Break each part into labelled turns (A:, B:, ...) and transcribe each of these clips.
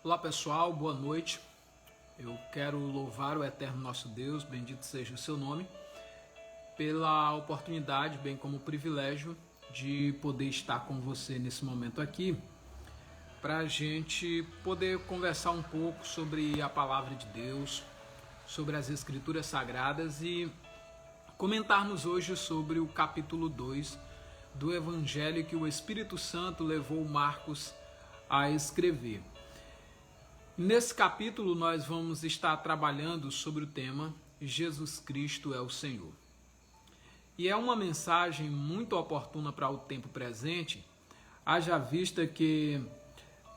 A: Olá pessoal, boa noite. Eu quero louvar o eterno nosso Deus, bendito seja o seu nome, pela oportunidade, bem como o privilégio de poder estar com você nesse momento aqui, para a gente poder conversar um pouco sobre a palavra de Deus, sobre as Escrituras Sagradas e comentarmos hoje sobre o capítulo 2 do Evangelho que o Espírito Santo levou Marcos a escrever. Nesse capítulo nós vamos estar trabalhando sobre o tema Jesus Cristo é o Senhor. E é uma mensagem muito oportuna para o tempo presente, haja vista que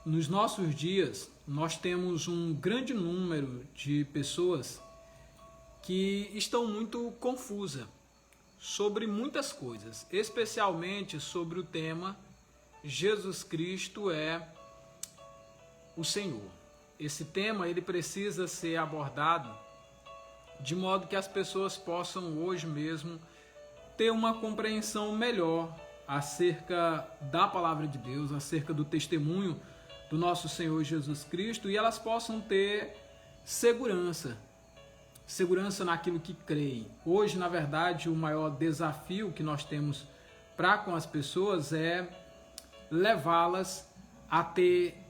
A: nos nossos dias nós temos um grande número de pessoas que estão muito confusas sobre muitas coisas, especialmente sobre o tema Jesus Cristo é o Senhor. Esse tema ele precisa ser abordado de modo que as pessoas possam hoje mesmo ter uma compreensão melhor acerca da palavra de Deus, acerca do testemunho do nosso Senhor Jesus Cristo, e elas possam ter segurança naquilo que creem. Hoje, na verdade, o maior desafio que nós temos para com as pessoas é levá-las a ter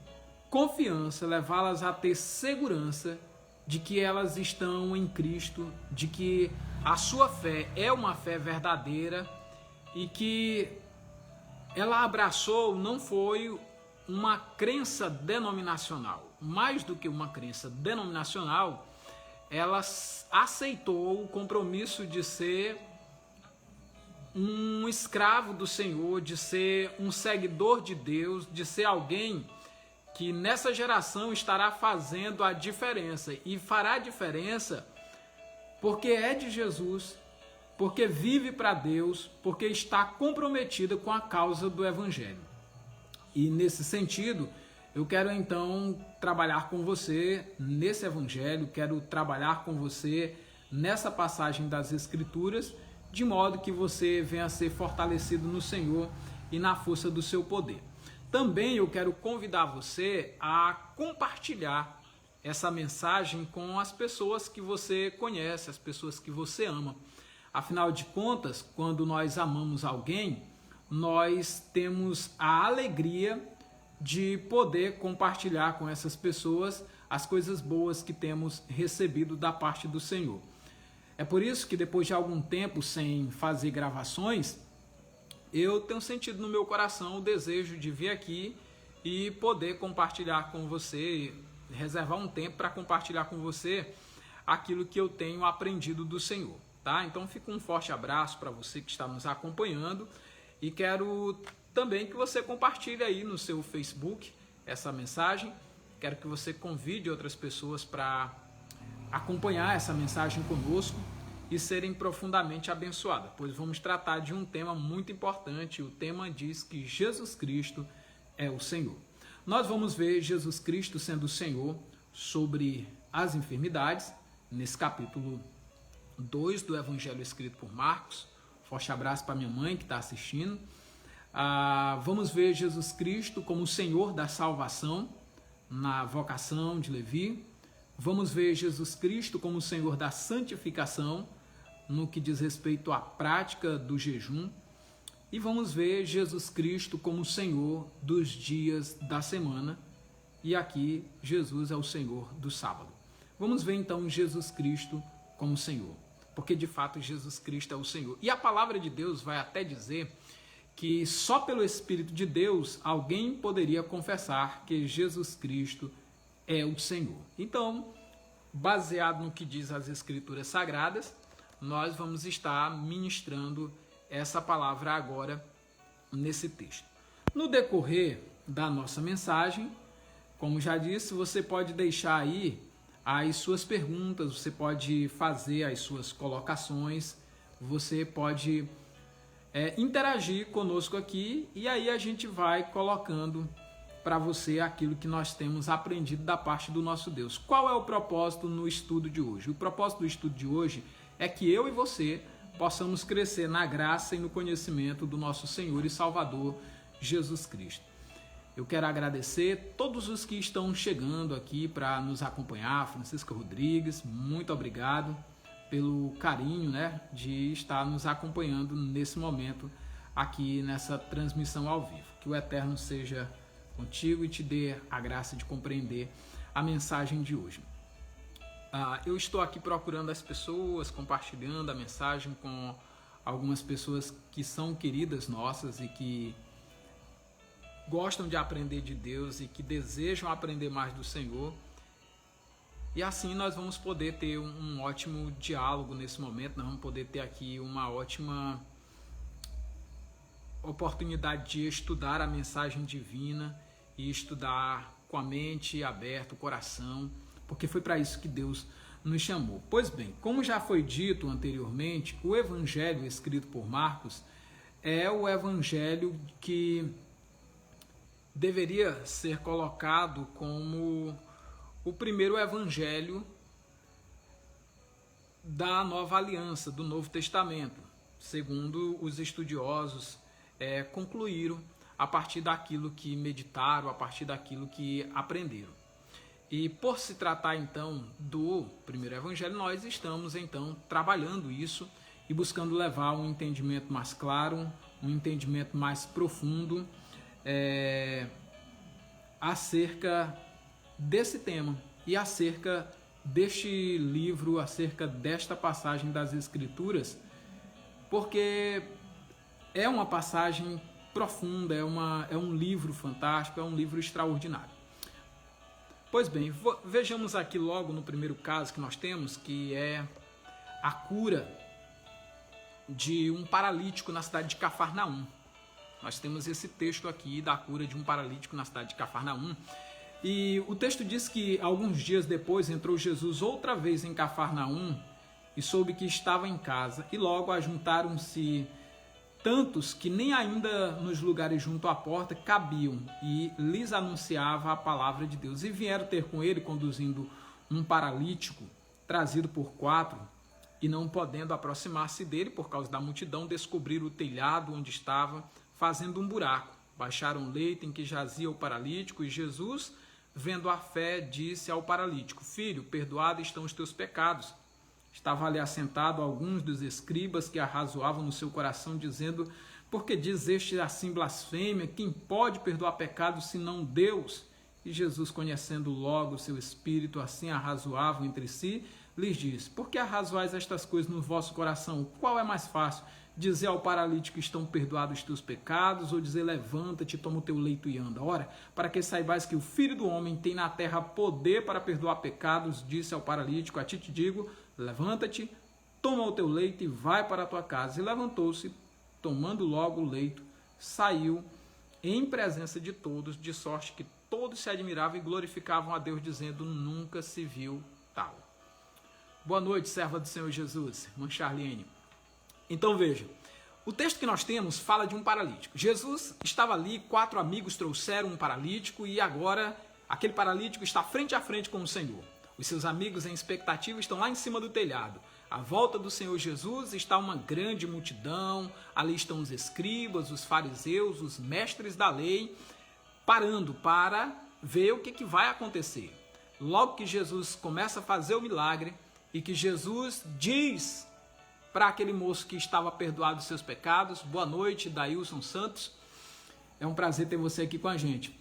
A: confiança, levá-las a ter segurança de que elas estão em Cristo, de que a sua fé é uma fé verdadeira e que ela abraçou não foi uma crença denominacional. Mais do que uma crença denominacional, ela aceitou o compromisso de ser um escravo do Senhor, de ser um seguidor de Deus, de ser alguém que nessa geração estará fazendo a diferença, e fará a diferença porque é de Jesus, porque vive para Deus, porque está comprometida com a causa do Evangelho. E nesse sentido, eu quero então trabalhar com você nesse Evangelho, quero trabalhar com você nessa passagem das Escrituras, de modo que você venha a ser fortalecido no Senhor e na força do seu poder. Também eu quero convidar você a compartilhar essa mensagem com as pessoas que você conhece, as pessoas que você ama. Afinal de contas, quando nós amamos alguém, nós temos a alegria de poder compartilhar com essas pessoas as coisas boas que temos recebido da parte do Senhor. É por isso que depois de algum tempo sem fazer gravações, eu tenho sentido no meu coração o desejo de vir aqui e poder compartilhar com você, reservar um tempo para compartilhar com você aquilo que eu tenho aprendido do Senhor, tá? Então fica um forte abraço para você que está nos acompanhando e quero também que você compartilhe aí no seu Facebook essa mensagem. Quero que você convide outras pessoas para acompanhar essa mensagem conosco e serem profundamente abençoadas, pois vamos tratar de um tema muito importante. O tema diz que Jesus Cristo é o Senhor. Nós vamos ver Jesus Cristo sendo o Senhor sobre as enfermidades, nesse capítulo 2 do Evangelho escrito por Marcos. Forte abraço para minha mãe que está assistindo. Vamos ver Jesus Cristo como o Senhor da salvação, na vocação de Levi. Vamos ver Jesus Cristo como o Senhor da santificação, no que diz respeito à prática do jejum. E vamos ver Jesus Cristo como o Senhor dos dias da semana. E aqui Jesus é o Senhor do sábado. Vamos ver então Jesus Cristo como Senhor, porque de fato Jesus Cristo é o Senhor. E a palavra de Deus vai até dizer que só pelo Espírito de Deus alguém poderia confessar que Jesus Cristo é o Senhor. Então, baseado no que diz as Escrituras Sagradas, nós vamos estar ministrando essa palavra agora nesse texto. No decorrer da nossa mensagem, como já disse, você pode deixar aí as suas perguntas, você pode fazer as suas colocações, você pode interagir conosco aqui, e aí a gente vai colocando para você aquilo que nós temos aprendido da parte do nosso Deus. Qual é o propósito no estudo de hoje? O propósito do estudo de hoje é que eu e você possamos crescer na graça e no conhecimento do nosso Senhor e Salvador Jesus Cristo. Eu quero agradecer todos os que estão chegando aqui para nos acompanhar. Francisco Rodrigues, muito obrigado pelo carinho, né, de estar nos acompanhando nesse momento aqui nessa transmissão ao vivo. Que o Eterno seja contigo e te dê a graça de compreender a mensagem de hoje. Eu estou aqui procurando as pessoas, compartilhando a mensagem com algumas pessoas que são queridas nossas e que gostam de aprender de Deus e que desejam aprender mais do Senhor. E assim nós vamos poder ter um ótimo diálogo nesse momento, nós vamos poder ter aqui uma ótima oportunidade de estudar a mensagem divina e estudar com a mente aberta, o coração, porque foi para isso que Deus nos chamou. Pois bem, como já foi dito anteriormente, o evangelho escrito por Marcos é o evangelho que deveria ser colocado como o primeiro evangelho da Nova Aliança, do Novo Testamento, segundo os estudiosos concluíram a partir daquilo que meditaram, a partir daquilo que aprenderam. E por se tratar então do primeiro evangelho, nós estamos então trabalhando isso e buscando levar um entendimento mais claro, um entendimento mais profundo acerca desse tema e acerca deste livro, acerca desta passagem das Escrituras, porque é uma passagem profunda, é um livro fantástico, é um livro extraordinário. Pois bem, vejamos aqui logo no primeiro caso que nós temos, que é a cura de um paralítico na cidade de Cafarnaum. Nós temos esse texto aqui da cura de um paralítico na cidade de Cafarnaum. E o texto diz que alguns dias depois entrou Jesus outra vez em Cafarnaum e soube que estava em casa. E logo ajuntaram-se tantos que nem ainda nos lugares junto à porta cabiam, e lhes anunciava a palavra de Deus. E vieram ter com ele, conduzindo um paralítico, trazido por 4, e não podendo aproximar-se dele por causa da multidão, descobriram o telhado onde estava, fazendo um buraco. Baixaram o leito em que jazia o paralítico, e Jesus, vendo a fé, disse ao paralítico: Filho, perdoados estão os teus pecados. Estava ali assentado alguns dos escribas que arrazoavam no seu coração, dizendo: Por que diz este assim blasfêmia? Quem pode perdoar pecados senão Deus? E Jesus, conhecendo logo o seu espírito, assim arrazoavam entre si, lhes disse: Por que arrazoais estas coisas no vosso coração? Qual é mais fácil? Dizer ao paralítico: Estão perdoados os teus pecados, ou dizer: Levanta-te, toma o teu leito e anda? Ora, para que saibais que o Filho do Homem tem na terra poder para perdoar pecados, disse ao paralítico: A ti te digo, levanta-te, toma o teu leito e vai para a tua casa. E levantou-se, tomando logo o leito, saiu em presença de todos, de sorte que todos se admiravam e glorificavam a Deus, dizendo: Nunca se viu tal. Boa noite, serva do Senhor Jesus, irmã Charlene. Então veja, o texto que nós temos fala de um paralítico. Jesus estava ali, 4 amigos trouxeram um paralítico e agora aquele paralítico está frente a frente com o Senhor. Os seus amigos em expectativa estão lá em cima do telhado. À volta do Senhor Jesus está uma grande multidão, ali estão os escribas, os fariseus, os mestres da lei, parando para ver o que vai acontecer. Logo que Jesus começa a fazer o milagre e que Jesus diz para aquele moço que estava perdoado os seus pecados: Boa noite, Dailson Santos, é um prazer ter você aqui com a gente.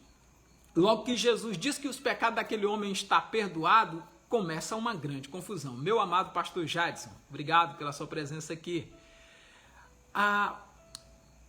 A: Logo que Jesus diz que os pecados daquele homem está perdoado, começa uma grande confusão. Meu amado pastor Jadson, obrigado pela sua presença aqui.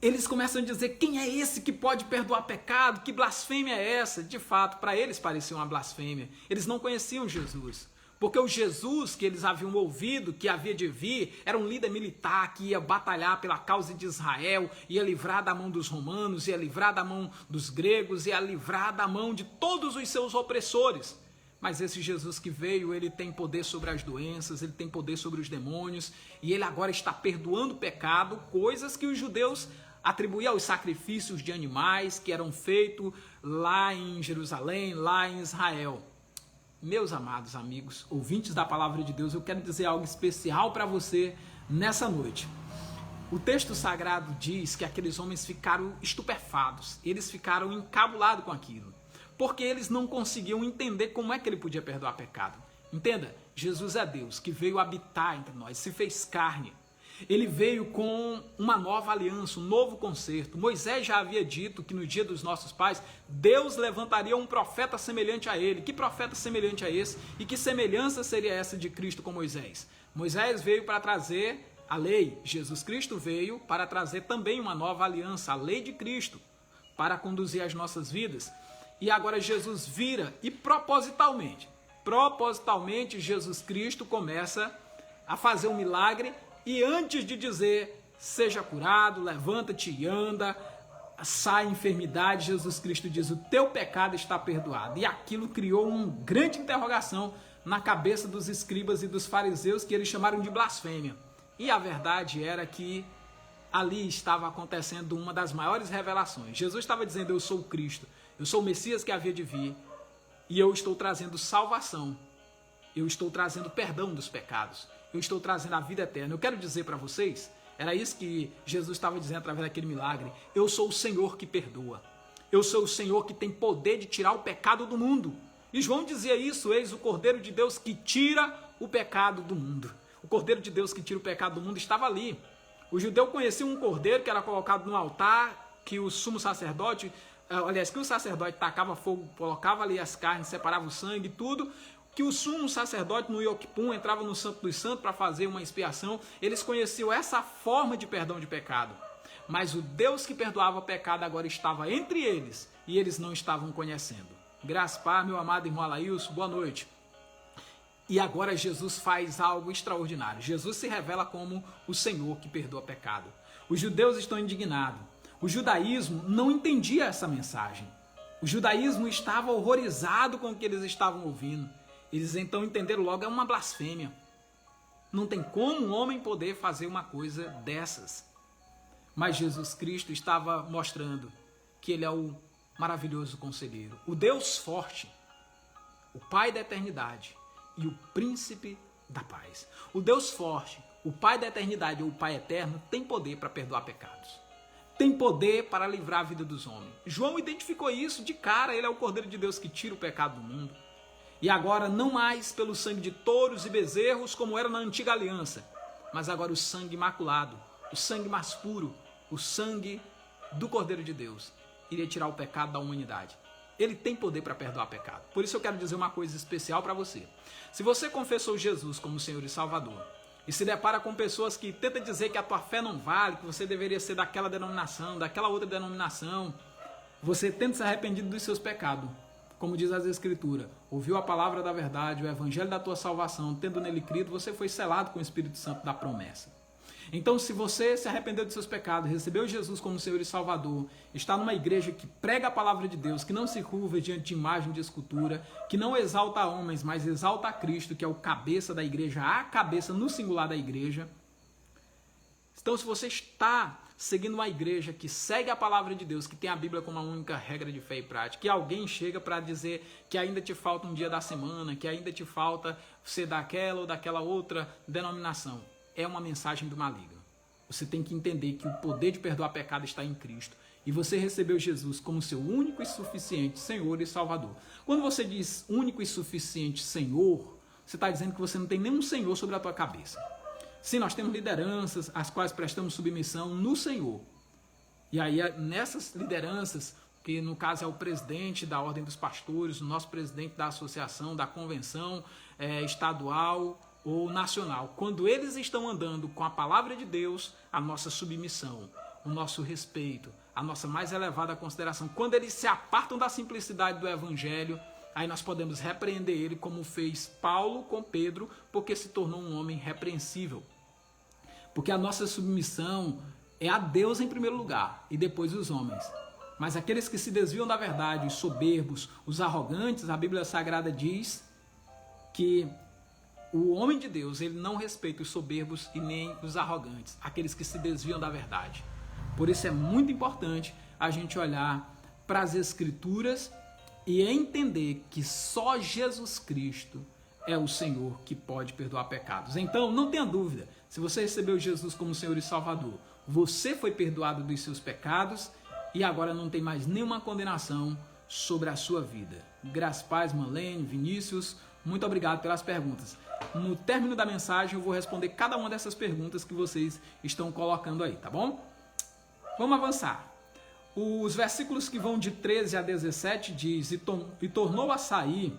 A: Eles começam a dizer: quem é esse que pode perdoar pecado? Que blasfêmia é essa? De fato, para eles parecia uma blasfêmia. Eles não conheciam Jesus. Porque o Jesus que eles haviam ouvido, que havia de vir, era um líder militar que ia batalhar pela causa de Israel, ia livrar da mão dos romanos, ia livrar da mão dos gregos, ia livrar da mão de todos os seus opressores. Mas esse Jesus que veio, ele tem poder sobre as doenças, ele tem poder sobre os demônios, e ele agora está perdoando o pecado, coisas que os judeus atribuíam aos sacrifícios de animais que eram feitos lá em Jerusalém, lá em Israel. Meus amados amigos, ouvintes da palavra de Deus, eu quero dizer algo especial para você nessa noite. O texto sagrado diz que aqueles homens ficaram estupefatos, eles ficaram encabulados com aquilo, porque eles não conseguiam entender como é que ele podia perdoar pecado. Entenda, Jesus é Deus que veio habitar entre nós, se fez carne. Ele veio com uma nova aliança, um novo concerto. Moisés já havia dito que no dia dos nossos pais, Deus levantaria um profeta semelhante a ele. Que profeta semelhante a esse? E que semelhança seria essa de Cristo com Moisés? Moisés veio para trazer a lei. Jesus Cristo veio para trazer também uma nova aliança, a lei de Cristo, para conduzir as nossas vidas. E agora Jesus vira e propositalmente Jesus Cristo começa a fazer um milagre. E antes de dizer, seja curado, levanta-te e anda, sai a enfermidade, Jesus Cristo diz, o teu pecado está perdoado. E aquilo criou uma grande interrogação na cabeça dos escribas e dos fariseus, que eles chamaram de blasfêmia. E a verdade era que ali estava acontecendo uma das maiores revelações. Jesus estava dizendo, eu sou o Cristo, eu sou o Messias que havia de vir, e eu estou trazendo salvação, eu estou trazendo perdão dos pecados, eu estou trazendo a vida eterna. Eu quero dizer para vocês, era isso que Jesus estava dizendo através daquele milagre, eu sou o Senhor que perdoa, eu sou o Senhor que tem poder de tirar o pecado do mundo. E João dizia isso, eis o Cordeiro de Deus que tira o pecado do mundo. O Cordeiro de Deus que tira o pecado do mundo estava ali. O judeu conhecia um cordeiro que era colocado no altar, que o sumo sacerdote, que o sacerdote tacava fogo, colocava ali as carnes, separava o sangue e tudo, que o sumo sacerdote no Yom Kippur entrava no Santo dos Santos para fazer uma expiação. Eles conheciam essa forma de perdão de pecado. Mas o Deus que perdoava o pecado agora estava entre eles e eles não estavam conhecendo. Graças a Deus, meu amado irmão Alailson, boa noite. E agora Jesus faz algo extraordinário. Jesus se revela como o Senhor que perdoa pecado. Os judeus estão indignados. O judaísmo não entendia essa mensagem. O judaísmo estava horrorizado com o que eles estavam ouvindo. Eles então entenderam logo, é uma blasfêmia. Não tem como um homem poder fazer uma coisa dessas. Mas Jesus Cristo estava mostrando que ele é o maravilhoso conselheiro, o Deus forte, o Pai da eternidade e o príncipe da paz. O Deus forte, o Pai da eternidade ou o Pai eterno tem poder para perdoar pecados. Tem poder para livrar a vida dos homens. João identificou isso de cara, ele é o Cordeiro de Deus que tira o pecado do mundo. E agora não mais pelo sangue de touros e bezerros como era na antiga aliança, mas agora o sangue imaculado, o sangue mais puro, o sangue do Cordeiro de Deus iria tirar o pecado da humanidade. Ele tem poder para perdoar pecado. Por isso eu quero dizer uma coisa especial para você. Se você confessou Jesus como Senhor e Salvador e se depara com pessoas que tentam dizer que a tua fé não vale, que você deveria ser daquela denominação, daquela outra denominação, você tenta se arrepender dos seus pecados. Como diz as Escrituras, ouviu a palavra da verdade, o evangelho da tua salvação, tendo nele crido, você foi selado com o Espírito Santo da promessa. Então, se você se arrependeu dos seus pecados, recebeu Jesus como Senhor e Salvador, está numa igreja que prega a palavra de Deus, que não se curva diante de imagem de escultura, que não exalta homens, mas exalta a Cristo, que é o cabeça da igreja, a cabeça no singular da igreja. Então, se você está seguindo uma igreja que segue a palavra de Deus, que tem a Bíblia como a única regra de fé e prática, que alguém chega para dizer que ainda te falta um dia da semana, que ainda te falta ser daquela ou daquela outra denominação, é uma mensagem do maligno. Você tem que entender que o poder de perdoar pecado está em Cristo. E você recebeu Jesus como seu único e suficiente Senhor e Salvador. Quando você diz único e suficiente Senhor, você está dizendo que você não tem nenhum Senhor sobre a tua cabeça. Sim, nós temos lideranças às quais prestamos submissão no Senhor. E aí, nessas lideranças, que no caso é o presidente da Ordem dos Pastores, o nosso presidente da associação, da convenção estadual ou nacional, quando eles estão andando com a palavra de Deus, a nossa submissão, o nosso respeito, a nossa mais elevada consideração, quando eles se apartam da simplicidade do Evangelho, aí nós podemos repreender ele como fez Paulo com Pedro, porque se tornou um homem repreensível. Porque a nossa submissão é a Deus em primeiro lugar e depois os homens. Mas aqueles que se desviam da verdade, os soberbos, os arrogantes, a Bíblia Sagrada diz que o homem de Deus, ele não respeita os soberbos e nem os arrogantes, aqueles que se desviam da verdade. Por isso é muito importante a gente olhar para as Escrituras e entender que só Jesus Cristo é o Senhor que pode perdoar pecados. Então, não tenha dúvida, se você recebeu Jesus como Senhor e Salvador, Você foi perdoado dos seus pecados e agora não tem mais nenhuma condenação sobre a sua vida. Graças, paz, Marlene, Vinícius, muito obrigado pelas perguntas. No término da mensagem eu vou responder cada uma dessas perguntas que vocês estão colocando aí, tá bom? Vamos avançar. Os versículos que vão de 13 a 17 diz: E tornou a sair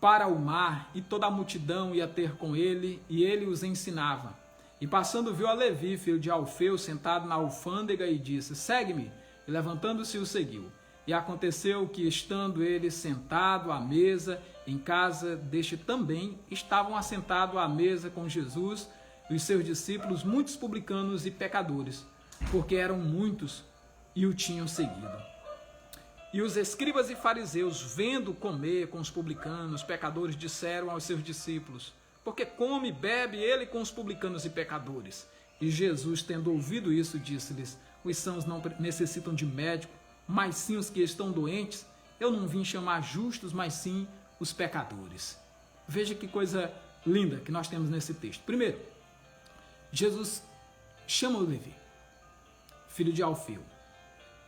A: para o mar, e toda a multidão ia ter com ele, e ele os ensinava. E passando viu a Levi, filho de Alfeu, sentado na alfândega, e disse: Segue-me. E levantando-se o seguiu. E aconteceu que, estando ele sentado à mesa, em casa deste também, estavam assentados à mesa com Jesus e os seus discípulos, muitos publicanos e pecadores, porque eram muitos e o tinham seguido. E os escribas e fariseus, vendo comer com os publicanos, pecadores, disseram aos seus discípulos: Porque come e bebe ele com os publicanos e pecadores? E Jesus, tendo ouvido isso, disse-lhes: Os sãos não necessitam de médico, mas sim os que estão doentes. Eu não vim chamar justos, mas sim os pecadores. Veja que coisa linda que nós temos nesse texto. Primeiro, Jesus chama o Levi, filho de Alfeu,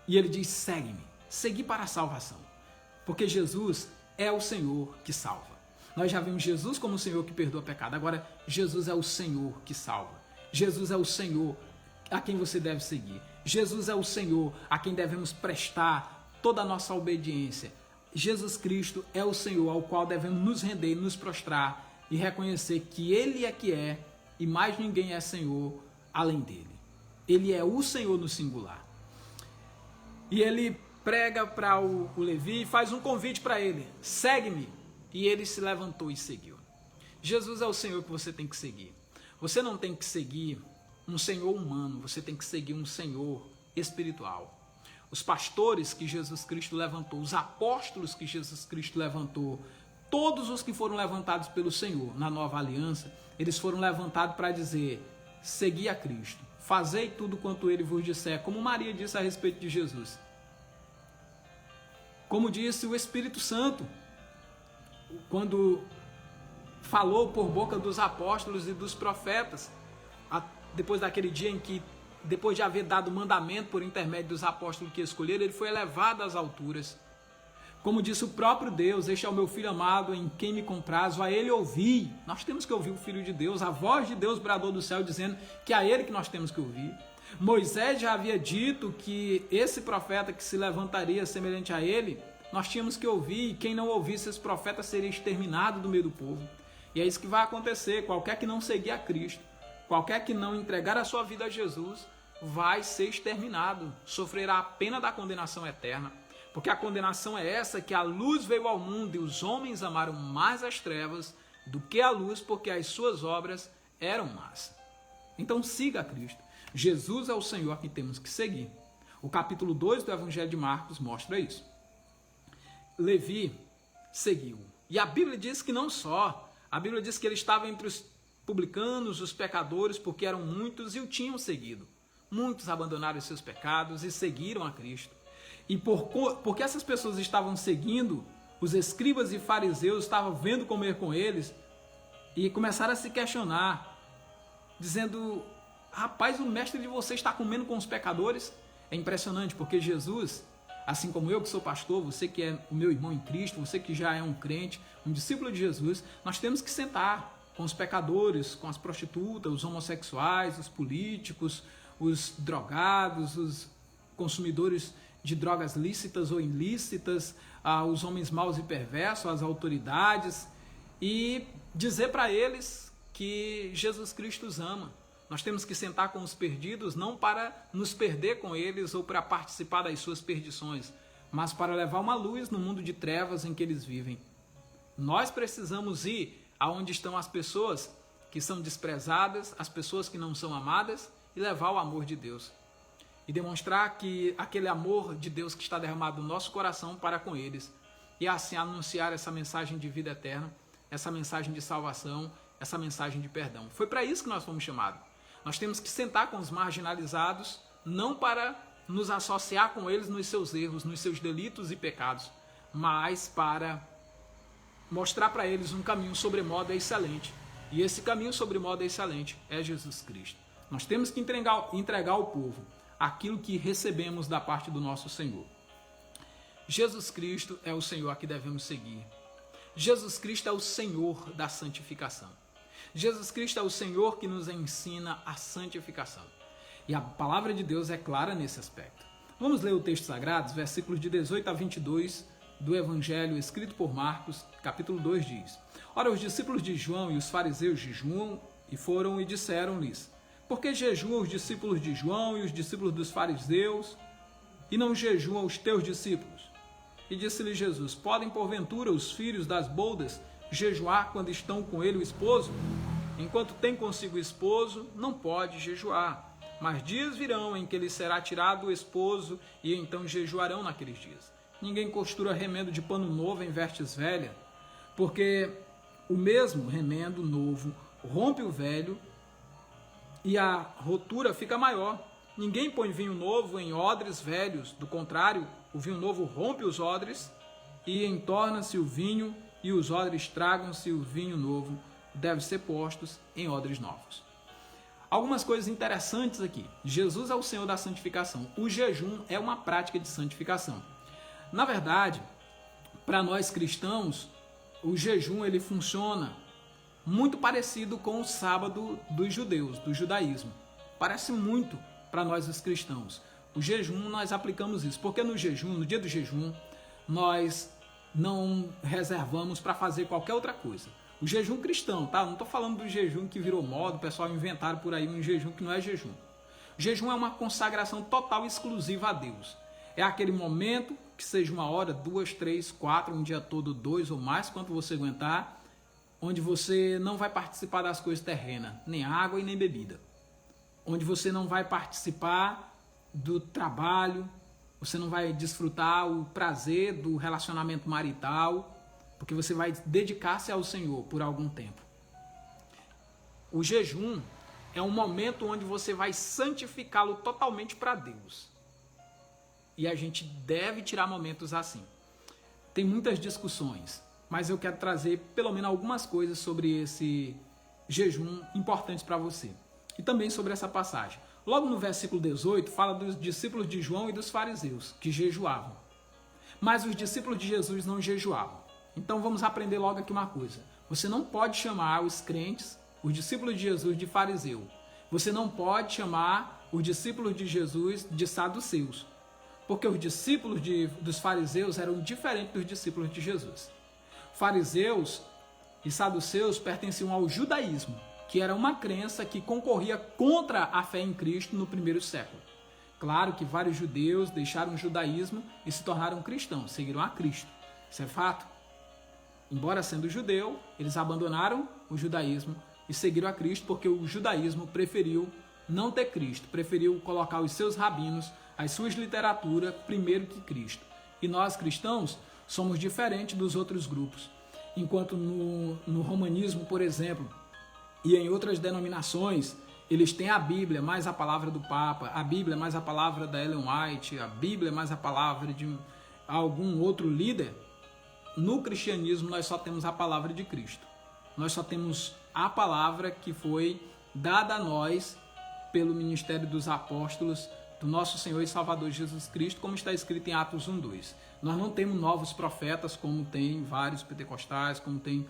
A: e ele diz: segue-me, segui para a salvação, porque Jesus é o Senhor que salva. Nós já vimos Jesus como o Senhor que perdoa pecado, agora Jesus é o Senhor que salva. Jesus é o Senhor a quem você deve seguir. Jesus é o Senhor a quem devemos prestar toda a nossa obediência. Jesus Cristo é o Senhor ao qual devemos nos render, nos prostrar e reconhecer que Ele é que é e mais ninguém é Senhor além dele. Ele é o Senhor no singular. E ele prega para o Levi e faz um convite para ele: segue-me. E ele se levantou e seguiu. Jesus é o Senhor que você tem que seguir. Você não tem que seguir um Senhor humano, você tem que seguir um Senhor espiritual. Os pastores que Jesus Cristo levantou, os apóstolos que Jesus Cristo levantou, todos os que foram levantados pelo Senhor na nova aliança, eles foram levantados para dizer: segui a Cristo, fazei tudo quanto ele vos disser, como Maria disse a respeito de Jesus. Como disse o Espírito Santo, quando falou por boca dos apóstolos e dos profetas, depois daquele dia em que, depois de haver dado mandamento por intermédio dos apóstolos que escolheram, ele foi elevado às alturas. Como disse o próprio Deus: este é o meu Filho amado, em quem me comprazo, a ele ouvi. Nós temos que ouvir o Filho de Deus. A voz de Deus bradou do céu dizendo que é a ele que nós temos que ouvir. Moisés já havia dito que esse profeta que se levantaria semelhante a ele, nós tínhamos que ouvir, e quem não ouvisse esse profeta seria exterminado do meio do povo. E é isso que vai acontecer. Qualquer que não seguir a Cristo, qualquer que não entregar a sua vida a Jesus, vai ser exterminado, sofrerá a pena da condenação eterna. Porque a condenação é essa, que a luz veio ao mundo e os homens amaram mais as trevas do que a luz, porque as suas obras eram más. Então siga a Cristo. Jesus é o Senhor a quem temos que seguir. O capítulo 2 do Evangelho de Marcos mostra isso. Levi seguiu. E a Bíblia diz que não só. A Bíblia diz que ele estava entre os publicanos, os pecadores, porque eram muitos e o tinham seguido. Muitos abandonaram os seus pecados e seguiram a Cristo. E porque essas pessoas estavam seguindo, os escribas e fariseus estavam vendo comer com eles e começaram a se questionar, dizendo: rapaz, o mestre de vocês está comendo com os pecadores? É impressionante, porque Jesus, assim como eu que sou pastor, você que é o meu irmão em Cristo, você que já é um crente, um discípulo de Jesus, nós temos que sentar com os pecadores, com as prostitutas, os homossexuais, os políticos, os drogados, os consumidores de drogas lícitas ou ilícitas, os homens maus e perversos, as autoridades, e dizer para eles que Jesus Cristo os ama. Nós temos que sentar com os perdidos, não para nos perder com eles ou para participar das suas perdições, mas para levar uma luz no mundo de trevas em que eles vivem. Nós precisamos ir aonde estão as pessoas que são desprezadas, as pessoas que não são amadas, e levar o amor de Deus. E demonstrar que aquele amor de Deus que está derramado no nosso coração para com eles. E assim anunciar essa mensagem de vida eterna, essa mensagem de salvação, essa mensagem de perdão. Foi para isso que nós fomos chamados. Nós temos que sentar com os marginalizados, não para nos associar com eles nos seus erros, nos seus delitos e pecados, mas para mostrar para eles um caminho sobremodo excelente. E esse caminho sobremodo excelente é Jesus Cristo. Nós temos que entregar ao povo aquilo que recebemos da parte do nosso Senhor. Jesus Cristo é o Senhor a que devemos seguir. Jesus Cristo é o Senhor da santificação. Jesus Cristo é o Senhor que nos ensina a santificação. E a palavra de Deus é clara nesse aspecto. Vamos ler o texto sagrado, versículos de 18 a 22 do Evangelho escrito por Marcos, capítulo 2 diz: Ora, os discípulos de João e os fariseus jejuam e foram e disseram-lhes: Por que jejuam os discípulos de João e os discípulos dos fariseus e não jejuam os teus discípulos? E disse-lhe Jesus: Podem porventura os filhos das boldas jejuar quando estão com ele o esposo? Enquanto tem consigo o esposo, não pode jejuar. Mas dias virão em que lhe será tirado o esposo, e então jejuarão naqueles dias. Ninguém costura remendo de pano novo em vestes velhas, porque o mesmo remendo novo rompe o velho e a rotura fica maior. Ninguém põe vinho novo em odres velhos, do contrário, o vinho novo rompe os odres e entorna-se o vinho, e os odres tragam-se o vinho novo, deve ser postos em odres novos. Algumas coisas interessantes aqui. Jesus é o Senhor da santificação. O jejum é uma prática de santificação. Na verdade, para nós cristãos, o jejum ele funciona muito parecido com o sábado dos judeus, do judaísmo. Parece muito para nós os cristãos. O jejum nós aplicamos isso, porque no jejum, no dia do jejum, nós não reservamos para fazer qualquer outra coisa. O jejum cristão, tá? Não estou falando do jejum que virou moda, o pessoal inventaram por aí um jejum que não é jejum. O jejum é uma consagração total e exclusiva a Deus. É aquele momento, que seja 1 hora, 2, 3, 4, um dia todo, 2 ou mais, quanto você aguentar, onde você não vai participar das coisas terrenas, nem água e nem bebida. Onde você não vai participar do trabalho, você não vai desfrutar o prazer do relacionamento marital, porque você vai dedicar-se ao Senhor por algum tempo. O jejum é um momento onde você vai santificá-lo totalmente para Deus. E a gente deve tirar momentos assim. Tem muitas discussões, mas eu quero trazer pelo menos algumas coisas sobre esse jejum importantes para você. E também sobre essa passagem. Logo no versículo 18, fala dos discípulos de João e dos fariseus, que jejuavam. Mas os discípulos de Jesus não jejuavam. Então vamos aprender logo aqui uma coisa. Você não pode chamar os crentes, os discípulos de Jesus, de fariseu. Você não pode chamar os discípulos de Jesus de saduceus. Porque os discípulos dos fariseus eram diferentes dos discípulos de Jesus. Fariseus e saduceus pertenciam ao judaísmo, que era uma crença que concorria contra a fé em Cristo no primeiro século. Claro que vários judeus deixaram o judaísmo e se tornaram cristãos, seguiram a Cristo. Isso é fato. Embora sendo judeu, eles abandonaram o judaísmo e seguiram a Cristo porque o judaísmo preferiu não ter Cristo, preferiu colocar os seus rabinos, as suas literaturas primeiro que Cristo. E nós cristãos somos diferentes dos outros grupos. Enquanto no romanismo, por exemplo, e em outras denominações, eles têm a Bíblia mais a palavra do Papa, a Bíblia mais a palavra da Ellen White, a Bíblia mais a palavra de algum outro líder. No cristianismo nós só temos a palavra de Cristo. Nós só temos a palavra que foi dada a nós pelo ministério dos apóstolos do nosso Senhor e Salvador Jesus Cristo, como está escrito em Atos 1:2. Nós não temos novos profetas, como tem vários pentecostais, como tem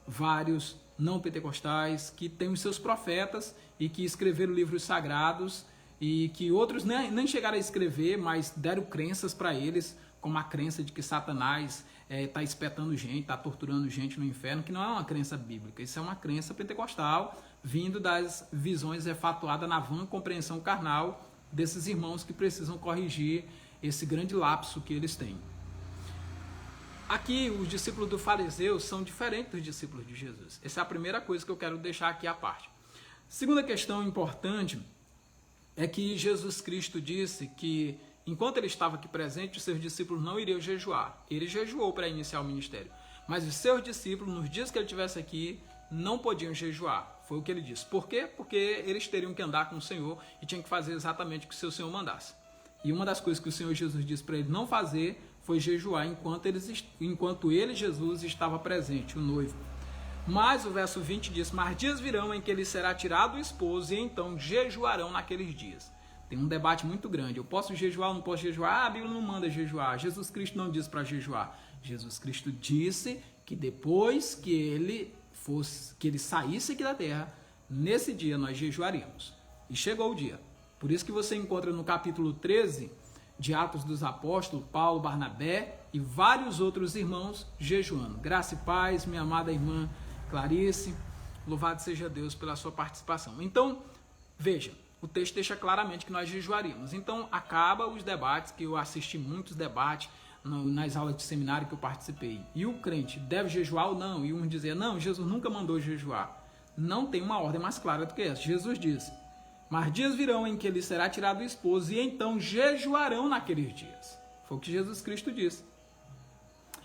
A: vários não pentecostais, que têm os seus profetas e que escreveram livros sagrados e que outros nem chegaram a escrever, mas deram crenças para eles, como a crença de que Satanás está espetando gente, está torturando gente no inferno, que não é uma crença bíblica, isso é uma crença pentecostal, vindo das visões efatuadas na vã compreensão carnal desses irmãos que precisam corrigir esse grande lapso que eles têm. Aqui, os discípulos do fariseu são diferentes dos discípulos de Jesus. Essa é a primeira coisa que eu quero deixar aqui à parte. Segunda questão importante é que Jesus Cristo disse que enquanto ele estava aqui presente, os seus discípulos não iriam jejuar. Ele jejuou para iniciar o ministério. Mas os seus discípulos, nos dias que ele estivesse aqui, não podiam jejuar. Foi o que ele disse. Por quê? Porque eles teriam que andar com o Senhor e tinham que fazer exatamente o que o seu Senhor mandasse. E uma das coisas que o Senhor Jesus disse para eles não fazer foi jejuar enquanto ele, Jesus, estava presente, o noivo. Mas o verso 20 diz: mas dias virão em que ele será tirado o esposo, e então jejuarão naqueles dias. Tem um debate muito grande. Eu posso jejuar ou não posso jejuar? A Bíblia não manda jejuar. Jesus Cristo não diz para jejuar. Jesus Cristo disse que depois que ele saísse aqui da terra, nesse dia nós jejuaríamos. E chegou o dia. Por isso que você encontra no capítulo 13 de Atos dos Apóstolos, Paulo, Barnabé e vários outros irmãos jejuando. Graça e paz, minha amada irmã Clarice, louvado seja Deus pela sua participação. Então, veja, o texto deixa claramente que nós jejuaríamos. Então, acaba os debates, que eu assisti muitos debates nas aulas de seminário que eu participei. E o crente deve jejuar ou não? E um dizia, não, Jesus nunca mandou jejuar. Não tem uma ordem mais clara do que essa. Jesus disse, mas dias virão em que ele será tirado do esposo, e então jejuarão naqueles dias. Foi o que Jesus Cristo disse.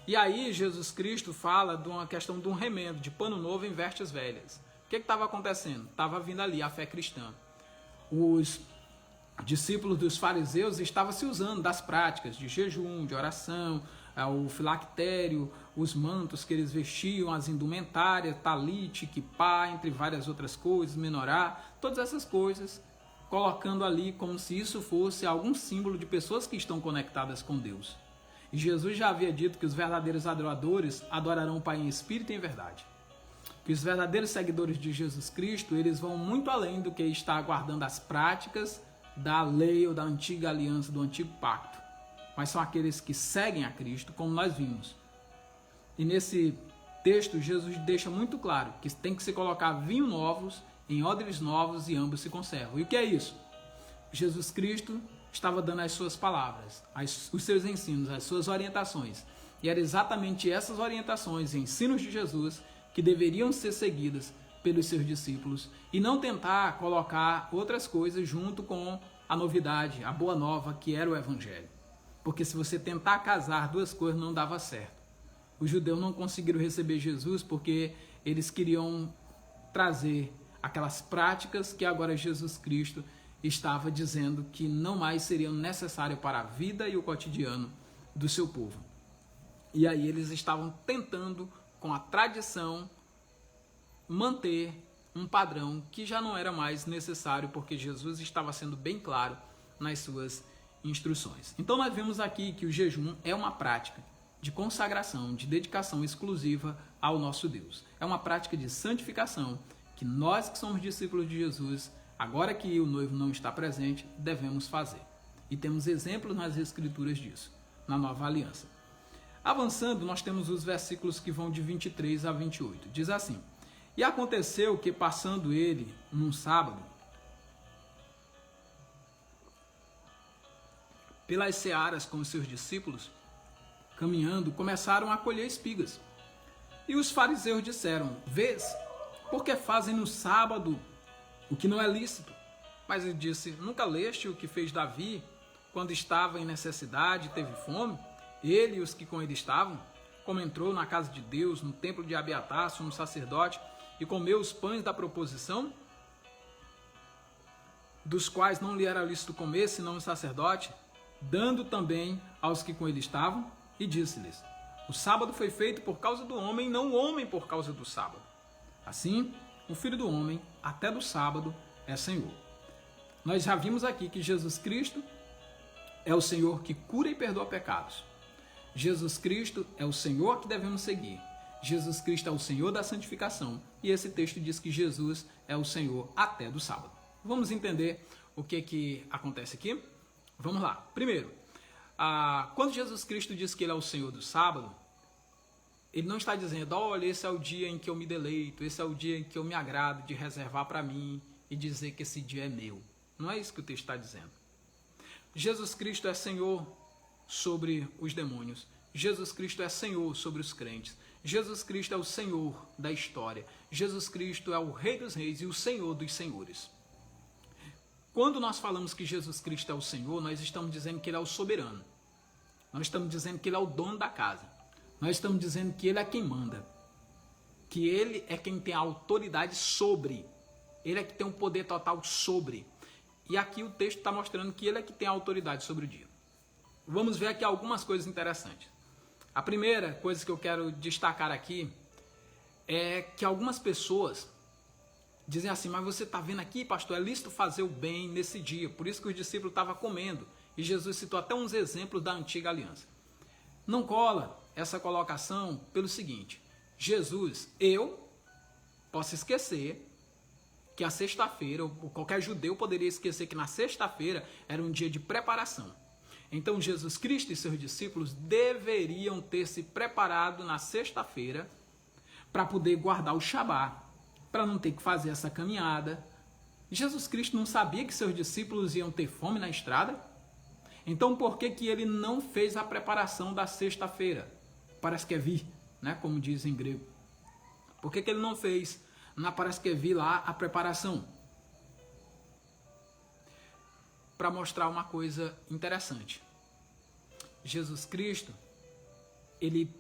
A: E aí Jesus Cristo fala de uma questão de um remendo, de pano novo em vestes velhas. O que estava acontecendo? Estava vindo ali a fé cristã. Os discípulos dos fariseus estavam se usando das práticas de jejum, de oração, o filactério, os mantos que eles vestiam, as indumentárias, talite, quipá, entre várias outras coisas, menorá, todas essas coisas, colocando ali como se isso fosse algum símbolo de pessoas que estão conectadas com Deus. E Jesus já havia dito que os verdadeiros adoradores adorarão o Pai em espírito e em verdade. Que os verdadeiros seguidores de Jesus Cristo, eles vão muito além do que estar guardando as práticas da lei ou da antiga aliança, do antigo pacto. Mas são aqueles que seguem a Cristo, como nós vimos. E nesse texto, Jesus deixa muito claro que tem que se colocar vinho novos em odres novos e ambos se conservam. E o que é isso? Jesus Cristo estava dando as suas palavras, os seus ensinos, as suas orientações. E eram exatamente essas orientações e ensinos de Jesus que deveriam ser seguidas pelos seus discípulos e não tentar colocar outras coisas junto com a novidade, a boa nova que era o Evangelho. Porque se você tentar casar duas coisas não dava certo. Os judeus não conseguiram receber Jesus porque eles queriam trazer aquelas práticas que agora Jesus Cristo estava dizendo que não mais seriam necessárias para a vida e o cotidiano do seu povo. E aí eles estavam tentando, com a tradição, manter um padrão que já não era mais necessário, porque Jesus estava sendo bem claro nas suas instruções. Então nós vemos aqui que o jejum é uma prática de consagração, de dedicação exclusiva ao nosso Deus. É uma prática de santificação que nós que somos discípulos de Jesus, agora que o noivo não está presente, devemos fazer. E temos exemplos nas Escrituras disso, na Nova Aliança. Avançando, nós temos os versículos que vão de 23 a 28. Diz assim: e aconteceu que, passando ele num sábado, pelas searas com os seus discípulos, caminhando, começaram a colher espigas. E os fariseus disseram: vês, por que fazem no sábado o que não é lícito? Mas ele disse: nunca leste o que fez Davi quando estava em necessidade e teve fome? Ele e os que com ele estavam, como entrou na casa de Deus, no templo de Abiatar, sumo sacerdote, e comeu os pães da proposição, dos quais não lhe era lícito comer, senão o sacerdote, dando também aos que com ele estavam, e disse-lhes: o sábado foi feito por causa do homem, não o homem por causa do sábado. Assim, o Filho do Homem, até do sábado, é Senhor. Nós já vimos aqui que Jesus Cristo é o Senhor que cura e perdoa pecados. Jesus Cristo é o Senhor que devemos seguir. Jesus Cristo é o Senhor da santificação. E esse texto diz que Jesus é o Senhor até do sábado. Vamos entender o que acontece aqui? Vamos lá. Primeiro, quando Jesus Cristo diz que ele é o Senhor do sábado, ele não está dizendo: olha, esse é o dia em que eu me deleito, esse é o dia em que eu me agrado de reservar para mim e dizer que esse dia é meu. Não é isso que o texto está dizendo. Jesus Cristo é Senhor sobre os demônios. Jesus Cristo é Senhor sobre os crentes. Jesus Cristo é o Senhor da história. Jesus Cristo é o Rei dos Reis e o Senhor dos Senhores. Quando nós falamos que Jesus Cristo é o Senhor, nós estamos dizendo que ele é o soberano. Nós estamos dizendo que ele é o dono da casa. Nós estamos dizendo que ele é quem manda. Que ele é quem tem a autoridade sobre. Ele é que tem um poder total sobre. E aqui o texto está mostrando que ele é que tem a autoridade sobre o dia. Vamos ver aqui algumas coisas interessantes. A primeira coisa que eu quero destacar aqui é que algumas pessoas dizem assim, mas você está vendo aqui, pastor, é lícito fazer o bem nesse dia, por isso que os discípulos estavam comendo. E Jesus citou até uns exemplos da antiga aliança. Não cola essa colocação pelo seguinte, Jesus, eu posso esquecer que a sexta-feira, ou qualquer judeu poderia esquecer que na sexta-feira era um dia de preparação. Então Jesus Cristo e seus discípulos deveriam ter se preparado na sexta-feira para poder guardar o Shabá, para não ter que fazer essa caminhada. Jesus Cristo não sabia que seus discípulos iam ter fome na estrada? Então por que ele não fez a preparação da sexta-feira? Parece que é vir, né? Como diz em grego. Por que ele não fez na parece que é vir lá a preparação? Para mostrar uma coisa interessante. Jesus Cristo, ele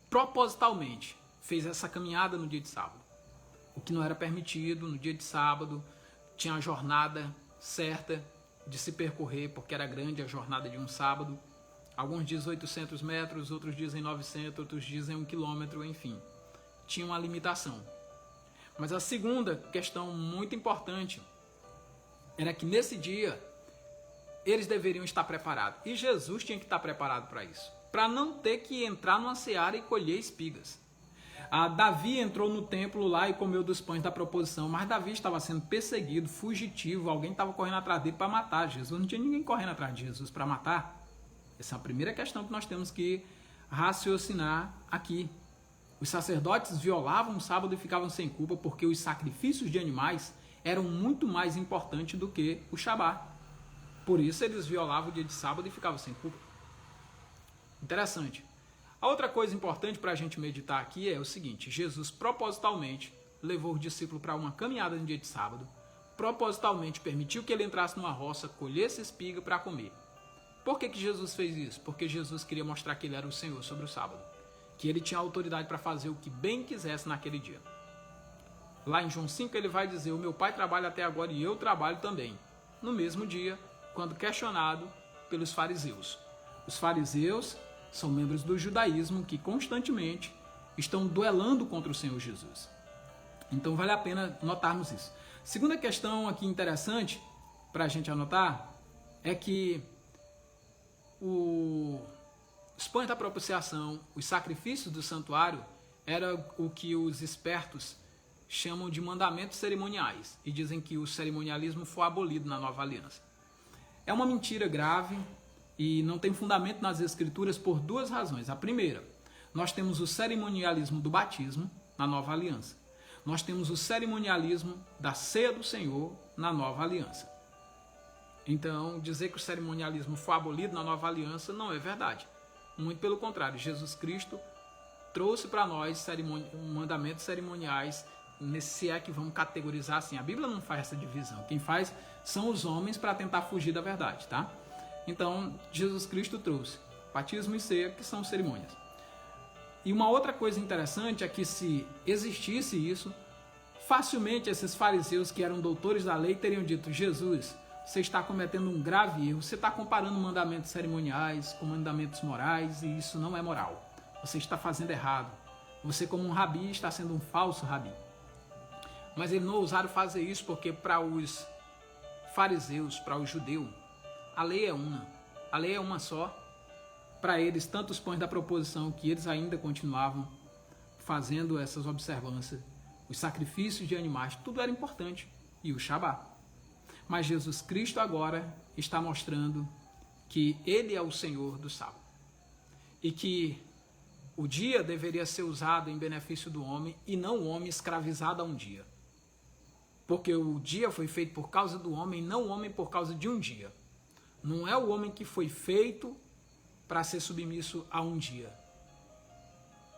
A: propositalmente fez essa caminhada no dia de sábado. O que não era permitido no dia de sábado, tinha a jornada certa de se percorrer, porque era grande a jornada de um sábado. Alguns dizem 800 metros, outros dizem 900, outros dizem 1 quilômetro, enfim. Tinha uma limitação. Mas a segunda questão muito importante era que nesse dia eles deveriam estar preparados. E Jesus tinha que estar preparado para isso. Para não ter que entrar numa seara e colher espigas. Davi entrou no templo lá e comeu dos pães da proposição, mas Davi estava sendo perseguido, fugitivo, alguém estava correndo atrás dele para matar Jesus. Não tinha ninguém correndo atrás de Jesus para matar. Essa é a primeira questão que nós temos que raciocinar aqui. Os sacerdotes violavam o sábado e ficavam sem culpa porque os sacrifícios de animais eram muito mais importantes do que o Shabá. Por isso eles violavam o dia de sábado e ficavam sem culpa. Interessante. A outra coisa importante para a gente meditar aqui é o seguinte, Jesus propositalmente levou o discípulo para uma caminhada no dia de sábado, propositalmente permitiu que ele entrasse numa roça, colhesse espiga para comer. Por que Jesus fez isso? Porque Jesus queria mostrar que ele era o Senhor sobre o sábado, que ele tinha autoridade para fazer o que bem quisesse naquele dia. Lá em João 5 ele vai dizer, o meu pai trabalha até agora e eu trabalho também. No mesmo dia, quando questionado pelos fariseus. Os fariseus são membros do judaísmo que constantemente estão duelando contra o Senhor Jesus. Então vale a pena notarmos isso. Segunda questão aqui interessante para a gente anotar é que os pães da propiciação, os sacrifícios do santuário, era o que os espertos chamam de mandamentos cerimoniais e dizem que o cerimonialismo foi abolido na nova aliança. É uma mentira grave e não tem fundamento nas escrituras por duas razões. A primeira, nós temos o cerimonialismo do batismo na nova aliança. Nós temos o cerimonialismo da ceia do Senhor na nova aliança. Então, dizer que o cerimonialismo foi abolido na nova aliança não é verdade. Muito pelo contrário, Jesus Cristo trouxe para nós mandamentos cerimoniais, se é que vamos categorizar assim. A Bíblia não faz essa divisão. Quem faz são os homens para tentar fugir da verdade, tá? Então, Jesus Cristo trouxe batismo e ceia, que são cerimônias. E uma outra coisa interessante é que se existisse isso, facilmente esses fariseus que eram doutores da lei teriam dito, Jesus, você está cometendo um grave erro, você está comparando mandamentos cerimoniais com mandamentos morais e isso não é moral. Você está fazendo errado. Você como um rabi está sendo um falso rabi. Mas eles não ousaram fazer isso porque para os fariseus, para o judeu, a lei é uma. A lei é uma só. Para eles, tanto os pães da proposição, que eles ainda continuavam fazendo essas observâncias, os sacrifícios de animais, tudo era importante. E o Shabá. Mas Jesus Cristo agora está mostrando que Ele é o Senhor do sábado. E que o dia deveria ser usado em benefício do homem e não o homem escravizado a um dia. Porque o dia foi feito por causa do homem, não o homem por causa de um dia. Não é o homem que foi feito para ser submisso a um dia.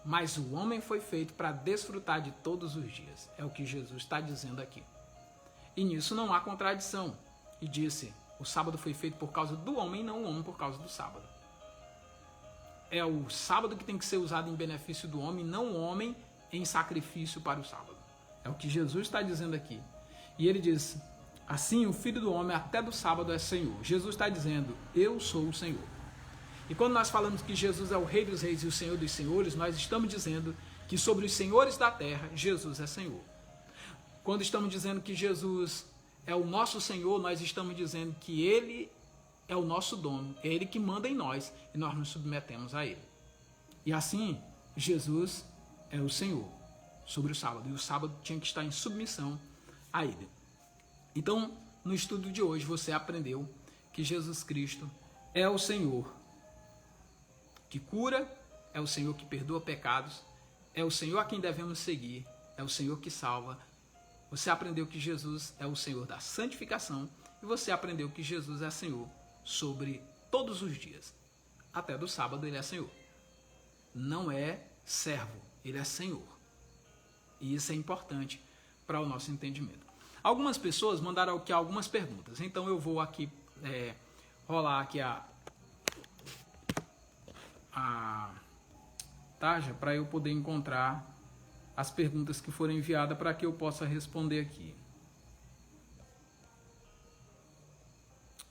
A: Mas o homem foi feito para desfrutar de todos os dias. É o que Jesus está dizendo aqui. E nisso não há contradição. E disse, o sábado foi feito por causa do homem, não o homem por causa do sábado. É o sábado que tem que ser usado em benefício do homem, não o homem em sacrifício para o sábado. É o que Jesus está dizendo aqui. E ele diz, assim o Filho do Homem até do sábado é Senhor. Jesus está dizendo, eu sou o Senhor. E quando nós falamos que Jesus é o Rei dos Reis e o Senhor dos Senhores, nós estamos dizendo que sobre os senhores da terra, Jesus é Senhor. Quando estamos dizendo que Jesus é o nosso Senhor, nós estamos dizendo que Ele é o nosso dono, é Ele que manda em nós e nós nos submetemos a Ele. E assim, Jesus é o Senhor sobre o sábado, e o sábado tinha que estar em submissão a Ele. Então, no estudo de hoje, você aprendeu que Jesus Cristo é o Senhor que cura, é o Senhor que perdoa pecados, é o Senhor a quem devemos seguir, é o Senhor que salva. Você aprendeu que Jesus é o Senhor da santificação e você aprendeu que Jesus é Senhor sobre todos os dias. Até do sábado Ele é Senhor. Não é servo, Ele é Senhor. E isso é importante para o nosso entendimento. Algumas pessoas mandaram aqui algumas perguntas, então eu vou aqui rolar aqui a Taja para eu poder encontrar as perguntas que foram enviadas para que eu possa responder aqui.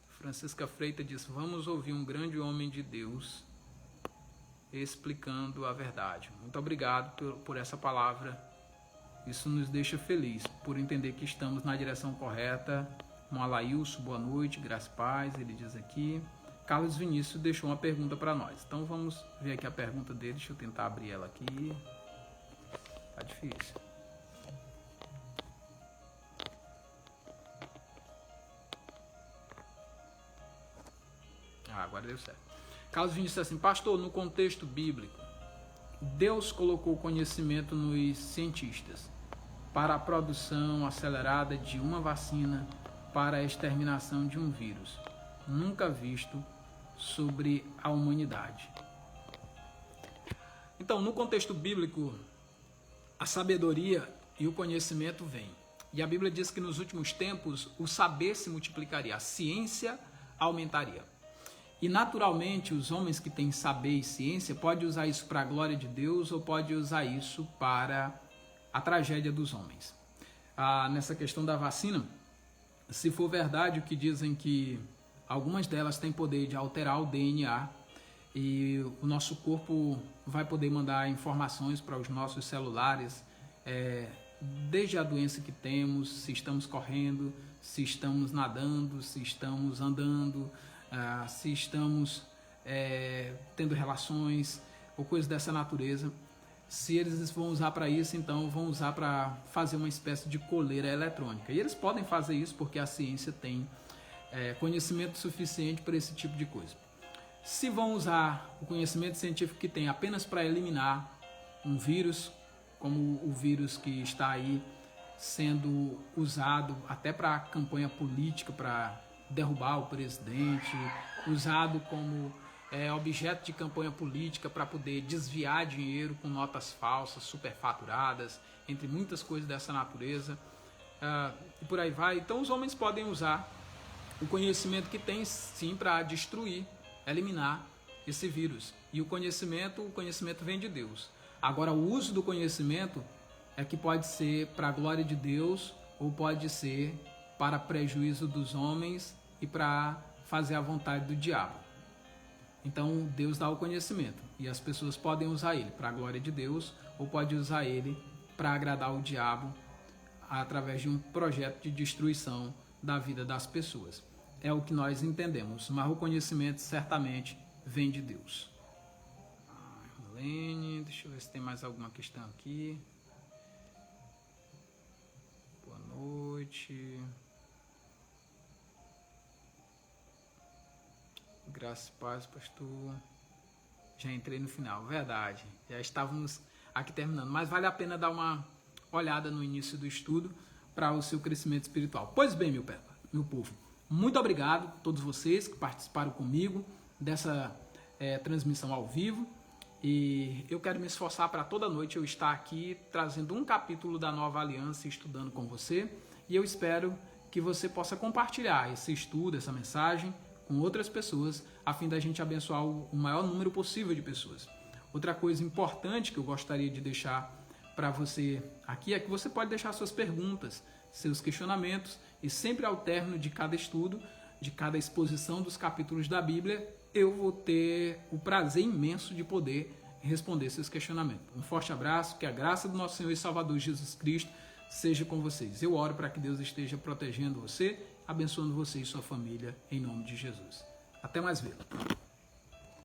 A: Francisca Freitas diz: vamos ouvir um grande homem de Deus explicando a verdade. Muito obrigado por essa palavra. Isso nos deixa feliz por entender que estamos na direção correta. Alailson, boa noite, graça e paz, ele diz aqui. Carlos Vinícius deixou uma pergunta para nós. Então vamos ver aqui a pergunta dele. Deixa eu tentar abrir ela aqui. Tá difícil. Agora deu certo. Carlos Vinícius assim: pastor, no contexto bíblico, Deus colocou conhecimento nos cientistas para a produção acelerada de uma vacina para a exterminação de um vírus nunca visto sobre a humanidade. Então, no contexto bíblico, a sabedoria e o conhecimento vêm. E a Bíblia diz que nos últimos tempos o saber se multiplicaria, a ciência aumentaria. E naturalmente os homens que têm saber e ciência podem usar isso para a glória de Deus ou podem usar isso para a tragédia dos homens. Nessa questão da vacina, se for verdade o que dizem que algumas delas têm poder de alterar o DNA e o nosso corpo vai poder mandar informações para os nossos celulares, desde a doença que temos, se estamos correndo, se estamos nadando, se estamos andando, se estamos tendo relações ou coisas dessa natureza. Se eles vão usar para isso, então vão usar para fazer uma espécie de coleira eletrônica. E eles podem fazer isso porque a ciência tem conhecimento suficiente para esse tipo de coisa. Se vão usar o conhecimento científico que tem apenas para eliminar um vírus, como o vírus que está aí sendo usado até para campanha política, para derrubar o presidente, usado como objeto de campanha política para poder desviar dinheiro com notas falsas, superfaturadas, entre muitas coisas dessa natureza, e por aí vai. Então os homens podem usar o conhecimento que tem sim para destruir, eliminar esse vírus. E o conhecimento vem de Deus. Agora o uso do conhecimento é que pode ser para a glória de Deus ou pode ser para prejuízo dos homens e para fazer a vontade do diabo. Então Deus dá o conhecimento e as pessoas podem usar ele para a glória de Deus ou pode usar ele para agradar o diabo através de um projeto de destruição da vida das pessoas. É o que nós entendemos, mas o conhecimento certamente vem de Deus. Marlene, deixa eu ver se tem mais alguma questão aqui. Boa noite. Graças e paz, pastor. Já entrei no final, verdade. Já estávamos aqui terminando, mas vale a pena dar uma olhada no início do estudo para o seu crescimento espiritual. Pois bem, meu povo, muito obrigado a todos vocês que participaram comigo dessa transmissão ao vivo. E eu quero me esforçar para toda noite eu estar aqui trazendo um capítulo da Nova Aliança, estudando com você. E eu espero que você possa compartilhar esse estudo, essa mensagem com outras pessoas, a fim da gente abençoar o maior número possível de pessoas. Outra coisa importante que eu gostaria de deixar para você aqui é que você pode deixar suas perguntas, seus questionamentos, e sempre ao término de cada estudo, de cada exposição dos capítulos da Bíblia, eu vou ter o prazer imenso de poder responder esses questionamentos. Um forte abraço, que a graça do nosso Senhor e Salvador Jesus Cristo seja com vocês. Eu oro para que Deus esteja protegendo você, abençoando você e sua família, em nome de Jesus. Até mais ver.